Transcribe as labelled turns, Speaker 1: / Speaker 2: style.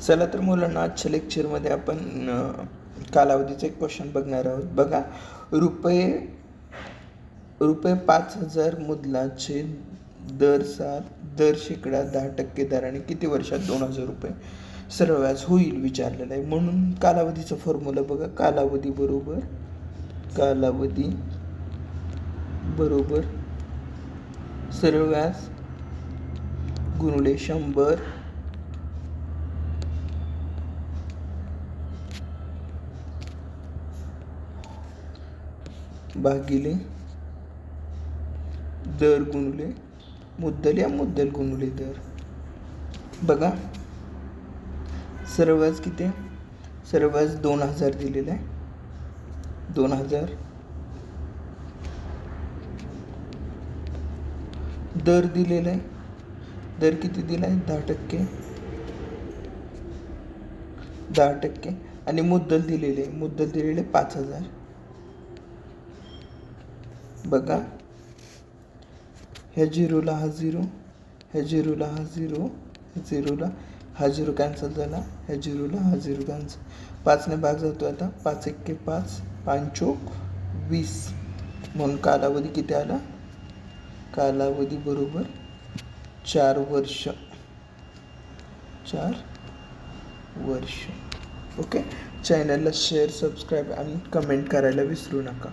Speaker 1: चला तर मुलांना आजच्या लेक्चरमध्ये आपण कालावधीचा एक क्वेश्चन बघणार आहोत. बघा, रुपये 5,000 मुद्दलाचे दर 7 दर शेकडा 10% दराने किती वर्षात 2,000 रुपये सरळ व्याज होईल विचारलेलं आहे. म्हणून कालावधीचा फॉर्म्युला बघा, कालावधी बरोबर सरळ व्याज गुणिले 100 भागिले दर गुणिले मुद्दल या मुद्दल गुणिले दर. बघा, सरळ व्याज किती आहे? सरळ व्याज 2,000 दिलेलं आहे. 2,000 दर दिलेला आहे. दर किती दिला आहे? 10%. 10% आणि मुद्दल दिलेले आहे. मुद्दल दिलेले 5,000. बघा, ह्या झिरोला हा झिरो, ह्या झिरोला हा झिरो, ह्या झिरोला हा झिरो कॅन्सल झाला, ह्या झिरोला हा झिरो कॅन्सल. 5ने भाग जातो आता. 5 एक्के 5, 5 चोक 20. म्हणून कालावधी किती आला? कालावधी बरोबर 4 वर्ष. 4 वर्ष. ओके. चॅनलला शेअर, सबस्क्राईब आणि कमेंट करायला विसरू नका.